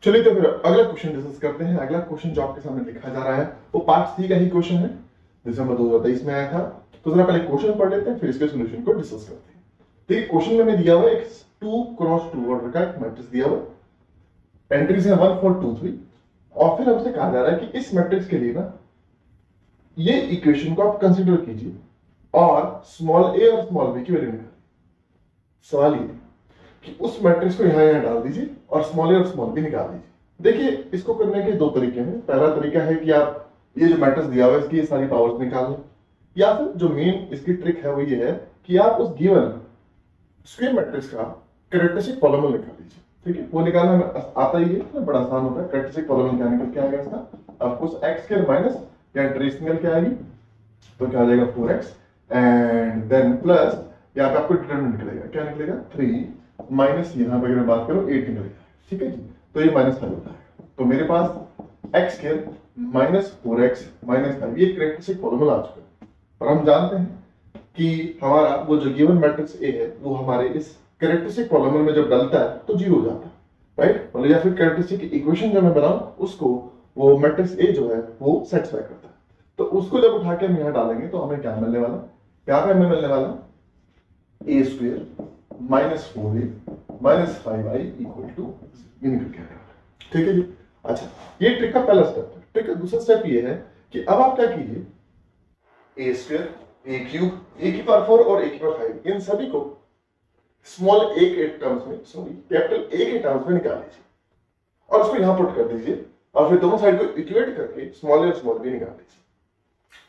चलिए तो फिर अगला क्वेश्चन डिस्कस करते हैं। अगला क्वेश्चन जो आपके सामने लिखा जा रहा है वो पार्ट सी का ही क्वेश्चन है, दिसंबर 2023 में आया था। तो जरा पहले क्वेश्चन पढ़ लेते हैं, फिर इसके सॉल्यूशन को डिस्कस करते हैं। देखिए क्वेश्चन में दिया हुआ है एक 2x2 ऑर्डर का एक मैट्रिक्स दिया हुआ है, एंट्रीज है 1 4 2 3, और फिर हमसे कहा जा रहा है कि इस मैट्रिक्स के लिए ना ये इक्वेशन को आप कंसीडर कीजिए और स्मॉल ए और स्मॉल बी की वैल्यू निकालिए। सवाल ये कि उस मैट्रिक्स को यहां डाल दीजिए और स्मॉल ए और स्मॉल बी निकाल दीजिए। देखिए इसको करने के दो तरीके हैं। पहला तरीका है कि आप ये जो मैट्रिक्स दिया हुआ है इसकी ये सारी पावर्स निकाल लें, या फिर जो मेन इसकी ट्रिक है वो ये है कि आप उस गिवन स्क्वायर मैट्रिक्स का कैरेक्टरिस्टिक पॉलिनोमियल निकाल लीजिए। ठीक है, वो निकालना आता ही है, बड़ा आसान होता है। कैरेक्टरिस्टिक पॉलिनोमियल क्या निकल के आएगा इसका, of course x square minus या ट्रेस निकल के आएगी तो क्या आ जाएगा 4x, एंड देन प्लस यहाँ पे आपको डिटरमिनेंट निकलेगा, क्या निकलेगा 3 माइनस यहाँ पे अगर मैं बात करूं 8 निकलेगा। ठीक है जी, तो ये -5 होता है। तो मेरे पास x square minus 4x minus 5 ये कैरेक्टरिस्टिक पॉलिनोमियल आ चुका है। और हम जानते हैं कि हमारा वो जो गिवन मैट्रिक्स ए है वो हमारे इस कैरेक्टरिस्टिक पॉलिनोमियल में जब डलता है तो 0 हो जाता है, राइट। मतलब या फिर कैरेक्टरिस्टिक इक्वेशन जो मैं बनाऊं उसको वो मैट्रिक्स ए जो है वो सेटिस्फाई करता है। तो उसको जब उठा के हम यहाँ डालेंगे तो हमें क्या मिलने वाला, यहाँ पे हमें मिलने वाला a square minus 4a minus 5i equal to ये निकल के आएगा। ठीक है जी। अच्छा, ये ट्रिक का पहला स्टेप है। ट्रिक का दूसरा स्टेप ये है कि अब आप क्या कीजिए, ए स्क्वायर ए क्यूब ए की पावर 4 और ए की पावर 5 इन सभी को स्मॉल ए के टर्म्स में, सॉरी कैपिटल ए के टर्म्स में निकाल लीजिए और उसको यहां पुट कर दीजिए और फिर दोनों साइड को इक्वेट करके स्मॉल ए और स्मॉल बी निकाल लीजिए।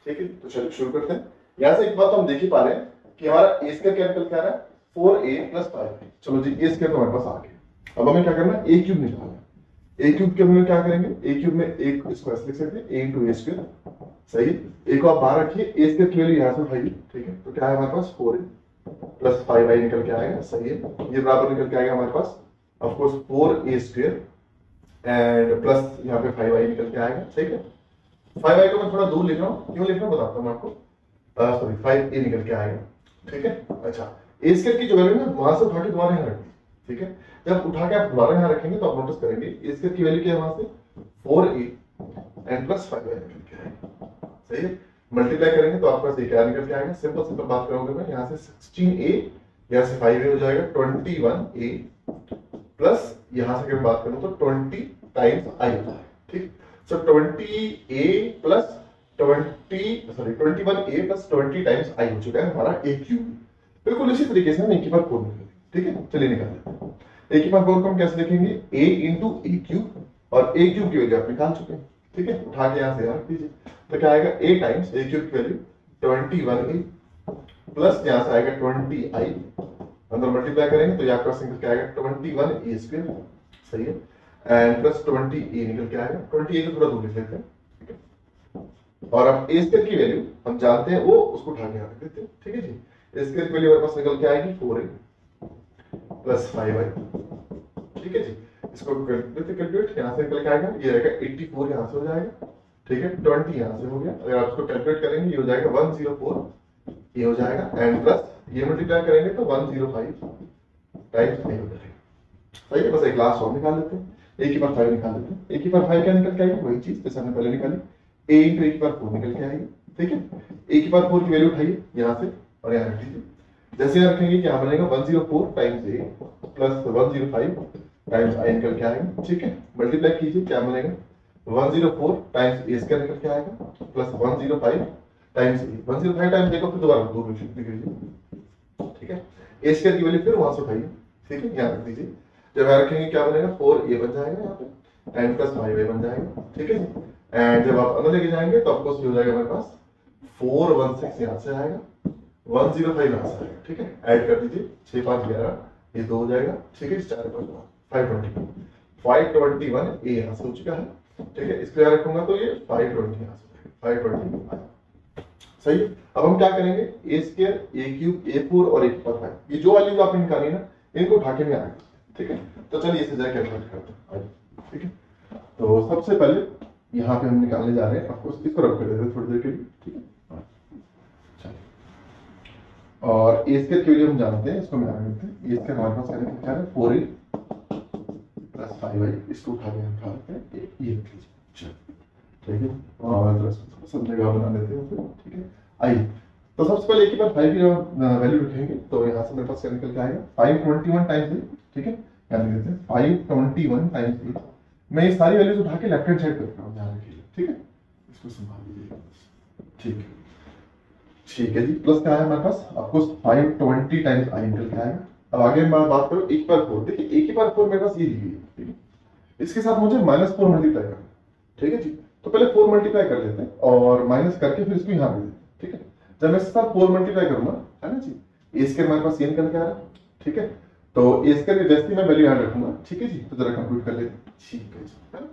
ठीक है, तो चलिए शुरू करते हैं। यहां से एक बात हम देख ही पा रहे हैं कि हमारा ए स्क्वायर क्या निकल के आ रहा है 4a प्लस 5b। चलो जी, ए स्क्वायर तो हमारे पास आ गया। अब हमें क्या करना है, ए क्यूब निकालना है। ए क्यूब के हम क्या करेंगे, ए क्यूब में एक इसको ऐसे लिख सकते हैं a इंटू ए स्क्वायर, सही। ए को आप बाहर रखिए, ए स्क्वायर की वैल्यू यहां से उठाइए। ठीक है, तो क्या है हमारे पास 4a प्लस 5i निकल के आएगा, सही है। ये बराबर निकल के आएगा हमारे पास of course 4a square and plus यहाँ पे 5i निकल के आएगा। ठीक है, 5i को मैं थोड़ा दूर लिख रहा हूँ, क्यों लिख रहा हूँ बताता हूँ आपको। सॉरी 5a निकल के आएगा। ठीक है, अच्छा ए स्क्वायर की जो वैल्यू है वहां से उठा के दोबारा यहाँ रख दी। ठीक है, जब उठा के आप दोबारा यहाँ रखेंगे तो आप नोटिस करेंगे ए स्क्वायर की वैल्यू क्या है वहां से 4a एंड प्लस 5i निकल के आएगा, सही है। मल्टीप्लाई करेंगे तो आपके पास ये क्या निकल के आएगा, सिंपल सिंपल बात करोगे मैं यहाँ से 16a यहाँ से 5a हो जाएगा 21a प्लस यहाँ से अगर बात करूं तो 20 टाइम्स i होता है। ठीक, सो 20a plus 21a plus 20 times i हो चुका है हमारा a क्यूब। बिल्कुल इसी तरीके से हम a की पावर 4 निकालेंगे। ठीक है, चलिए निकाल लेते हैं। a की पावर 4 को हम कैसे लिखेंगे, a इंटू ए क्यूब, और a क्यूब की वैल्यू आप निकाल चुके हैं। ठीक है, उठा के यहाँ से यहाँ रख दीजिए तो क्या आएगा a टाइम्स a क्यूब की वैल्यू 21a प्लस यहाँ से आएगा 20i, अंदर मल्टीप्लाई करेंगे तो यहाँ पर निकल के आएगा 21a स्क्वायर, सही है, एंड प्लस 20a निकल के आएगा। 20a को थोड़ा दूर लिख लेते हैं। ठीक है, और अब a स्क्वायर की वैल्यू हम जानते हैं वो, उसको उठा के यहाँ रख देते हैं। ठीक है जी, a स्क्वायर की वैल्यू हमारे पास निकल के आएगी 4a प्लस 5i। ठीक है जी, इसको कर देते कैलकुलेट, यहाँ से निकल के आएगा ये रहेगा 84 यहाँ से हो जाएगा। ठीक है, 20 यहाँ से हो गया, अगर आप इसको कैलकुलेट करेंगे ये हो जाएगा 104 ये हो जाएगा, एंड प्लस ये मल्टीप्लाई करेंगे तो 105 टाइम्स i हो जाएगा, सही है। बस एक लास्ट और निकाल लेते हैं, a की पावर 5 निकाल लेते हैं। a की पावर 5 क्या निकल के आएगी, वही चीज जैसे हमने पहले निकाली, a इंटू a की पावर 4 निकल के आएगी। ठीक है, a की पावर 4 की वैल्यू उठाइए यहाँ से और यहाँ रख दीजिए। जैसे यहाँ रखेंगे क्या बनेगा 104 times a plus 105 times i निकल के आएगा। ठीक है, मल्टीप्लाई कीजिए क्या बनेगा 104 टाइम्स a स्क्वायर निकल के आएगा प्लस 105 टाइम्स a, 105 टाइम्स देखो फिर दोबारा दो लिख लीजिए। ठीक है, a स्क्वायर की वैल्यू फिर वहां से उठाइए। ठीक है, यहाँ रख दीजिए, जब यहाँ रखेंगे क्या बनेगा 4a बन जाएगा यहाँ पे एंड प्लस 5a बन जाएगा। ठीक है, एंड जब आप अंदर लेके जाएंगे तो आपको हो जाएगा हमारे पास 416 यहाँ से आएगा, 105 यहाँ से आएगा। ठीक है, ऐड कर दीजिए 6 5 11 ये 2 हो जाएगा। ठीक है, 4 521 a यहाँ से हो चुका है। ठीक है, इसको यहाँ रखूंगा तो ये 520 यहाँ से 520, सही है। अब हम क्या करेंगे, ए स्क्वायर ए क्यूब ए 4 और ए की पावर 5 ये जो वैल्यूज आपने निकाली ना इनको उठा के में आ गए। ठीक है, तो चलिए इसे जाके कैलकुलेट करते हैं। ठीक है, तो सबसे पहले यहाँ पे हम निकालने जा रहे हैं, ऑफ कोर्स इसको रख कर देते हैं थोड़ी देर के लिए। ठीक है, चलिए, और ए स्क्वायर की वैल्यू हम जानते हैं, इसको मिला देते हैं। ए स्क्वायर हमारे पास क्या है 4a प्लस 5i, इसको उठा के हम उठा लेते हैं, ये लिख लीजिए। चलो ठीक है, और थोड़ा जगह बना लेते हैं फिर, ठीक है। आइए, तो सबसे पहले एक ही बार 5 की वैल्यू रखेंगे, तो यहाँ से मेरे पास क्या निकल के आएगा 521 टाइम्स 8, ठीक है। यहाँ लिख देते हैं 521 टाइम्स 8। मैं ये सारी वैल्यूज उठा के लेफ्ट हैंड साइड पे रख रहा हूँ, ध्यान रखिए, ठीक है। इसको संभाल लीजिएगा, ठीक है। ठीक है जी, प्लस क्या है हमारे पास, आपको 520 टाइम्स आई निकल के आएगा। अब आगे मैं बात करूँ एक बार 4, देखिए एक ही बार 4 मेरे पास ये दी हुई है, ठीक है। इसके साथ मुझे -4 मल्टीप्लाई करना है, ठीक है जी। तो पहले 4 मल्टीप्लाई कर लेते हैं और माइनस करके फिर इसको यहाँ दे देते हैं, ठीक है। जब मैं इसके साथ 4 मल्टीप्लाई करूंगा, है ना जी, ए स्क्वायर हमारे पास ये निकल के आ रहा है, ठीक है। तो ए स्क्वायर की जैसे मैं वैल्यू यहाँ रखूंगा, ठीक है जी। तो जरा कंप्यूट कर लेते हैं, ठीक है जी, है ना।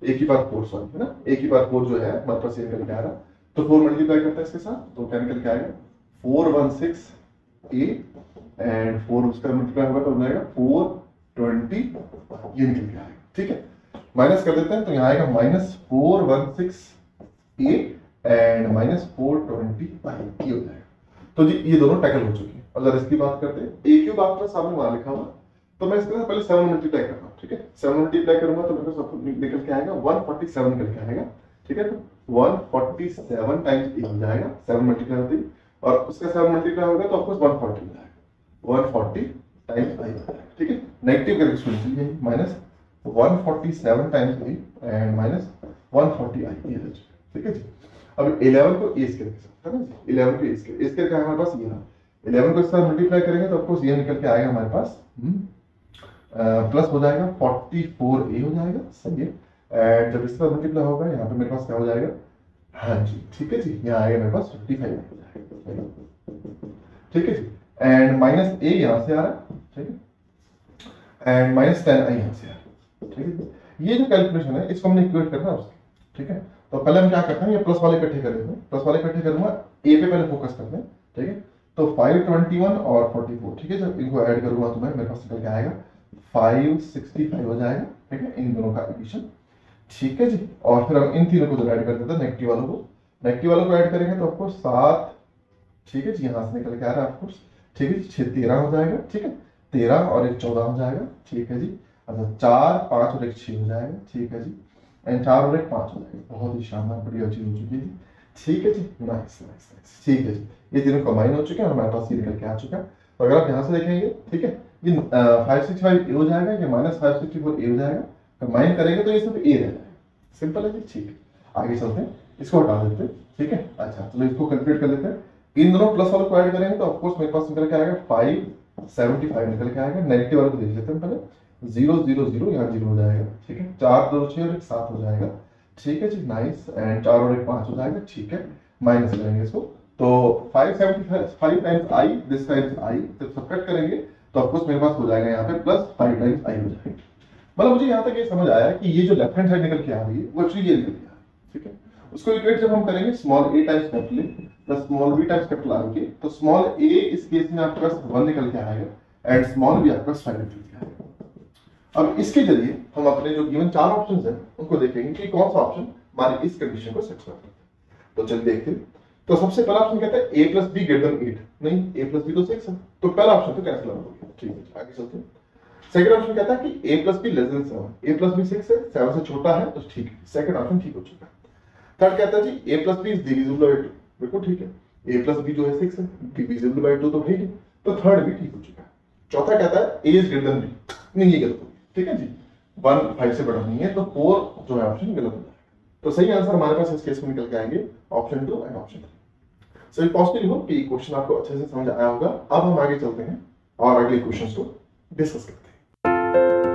एक ही बार 4, सॉरी, है ना, एक ही बार 4 जो है हमारे पास ये निकल के आ रहा है। तो 4 मल्टीप्लाई करता है इसके साथ, तो क्या निकल के आएगा 416a, एंड 4 उसका मल्टीप्लाई होगा तो हो जाएगा 420, ये निकल के आएगा, ठीक है। माइनस कर देते हैं, तो यहाँ आएगा -416a एंड -420, ये हो जाएगा। तो जी ये दोनों टैकल हो चुकी है। अगर इसकी बात करते हैं, ए क्यूब आपका सामने वहां लिखा हुआ, तो मैं इसके साथ पहले 7 मल्टीप्लाई कर रहा हूँ, ठीक है। 7 मल्टीप्लाई करूंगा तो मेरे को निकल के आएगा 147 निकल के आएगा, ठीक है। तो 147 टाइम्स ए हो जाएगा, 7 मल्टीप्लाई होती है, और उसका 7 मल्टीप्लाई होगा तो ऑफकोर्स 140 हो जाएगा, 140 टाइम्स आई हो जाएगा, ठीक है। नेगेटिव करके सुन लीजिए, -147 टाइम्स ए एंड -140 आई, ठीक है जी। अब 11 को ए स्क्वायर के साथ, है ना जी, 11 को ए स्क्वायर का हमारे पास ये रहा, 11 को इसके साथ मल्टीप्लाई करेंगे तो ऑफकोर्स ये निकल के आएगा हमारे पास प्लस हो जाएगा 44a हो जाएगा, सही है। एंड जब इसका मल्टीप्लाई होगा यहाँ पे मेरे पास क्या हो जाएगा, हाँ जी, ठीक है जी, यहाँ आएगा मेरे पास 55 हो जाएगा, ठीक है जी। एंड -a यहाँ से आ रहा है, ठीक है, एंड -10i यहाँ से आ रहा है, ठीक है। ये जो कैलकुलेशन है इसको हमने इक्वेट करना है उसके, ठीक है। तो पहले हम क्या करते हैं, ये प्लस वाले इकट्ठे कर देते हैं, प्लस वाले इकट्ठे करूंगा, ए पे पहले फोकस करते हैं, ठीक है। तो 521 और 44, ठीक है, जब इनको ऐड करूंगा तो मेरे पास निकल के आएगा 565 हो जाएगा, ठीक है, इन दोनों का एडिशन, ठीक है जी। और फिर हम इन तीनों को ऐड कर देते हैं, नेगेटिव वालों को ऐड करेंगे तो आपको 7, ठीक है जी, यहाँ से निकल के आ रहा है आपको, ठीक है जी, 6 13 हो जाएगा, ठीक है, 13 और 1 14 हो जाएगा, ठीक है जी। अच्छा 4 5 और 1 6 हो जाएगा, ठीक है जी, एंड 4 और 1 5 हो जाएगा। बहुत ही शानदार, बढ़िया चीज हो चुकी है जी, ठीक है जी, नाइस नाइस नाइस, ठीक है जी। ये तीनों कंबाइन हो चुके हैं और हमारे पास ये निकल के आ चुका है। तो अगर आप यहाँ से देखेंगे, ठीक है, ये 565 हो जाएगा, ये -564 हो जाएगा, कंबाइन करेंगे तो ये सिर्फ ए रह जाएगा, सिंपल है जी, ठीक है। आगे चलते हैं, इसको हटा देते हैं, ठीक है। अच्छा चलो इसको कैलकुलेट कर लेते हैं, इन दोनों प्लस वालों को ऐड करेंगे तो ऑफकोर्स मेरे पास निकल के आएगा 575 निकल के आएगा। नेगेटिव वाले को देख लेते हैं पहले, 0 0 0 यहाँ 0 हो जाएगा, ठीक है, 4 2 6 और 1 7 हो जाएगा, ठीक है जी, नाइस। एंड 4 और 1 5 हो जाएगा, ठीक है, माइनस करेंगे इसको, तो 575 times I, this times I, जब सब्ट्रैक्ट करेंगे तो ऑफकोर्स मेरे पास हो जाएगा यहाँ पे +5 टाइम्स आई हो जाएगा। मतलब मुझे यहाँ तक ये समझ आया कि ये जो लेफ्ट हैंड साइड निकल के आ रही है वो एक्चुअली ये निकल के आ रही है, ठीक है। उसको इक्वेट जब हम करेंगे small a times capital A plus small b times capital R के, तो स्मॉल a इस केस में आपके पास 1 निकल के आएगा एंड स्मॉल b आपके पास 5 निकल के आएगा। अब इसके जरिए हम अपने जो गिवन 4 ऑप्शंस हैं उनको देखेंगे कि कौन सा ऑप्शन हमारी इस कंडीशन को सेटिस्फाई करता है। तो चलिए देखते हैं। तो सबसे पहला ऑप्शन कहता है a + b > 8, नहीं a + b तो 6 है, तो पहला ऑप्शन तो कैंसिल हो गया, ठीक है। आगे चलते हैं। सेकंड ऑप्शन कहता है कि a + b < 7, a + b 6 है, 7 से छोटा है, तो ठीक है, सेकंड ऑप्शन ठीक हो चुका है। थर्ड कहता है जी a + b is divisible by 2, बिल्कुल ठीक है, a + b जो है 6 है, डिविजिबल बाय 2 तो ठीक है, तो थर्ड भी ठीक हो चुका है। चौथा कहता है a is greater than b, नहीं ये गलत हो गया, ठीक है जी, 1 5 से बड़ा नहीं है, तो 4 जो है ऑप्शन गलत हो जाएगा। तो सही आंसर हमारे पास इस केस में निकल के आएंगे option 2 and option 3। So positive हो कि क्वेश्चन आपको अच्छे से समझ आया होगा। अब हम आगे चलते हैं और अगले क्वेश्चंस को डिस्कस करते हैं।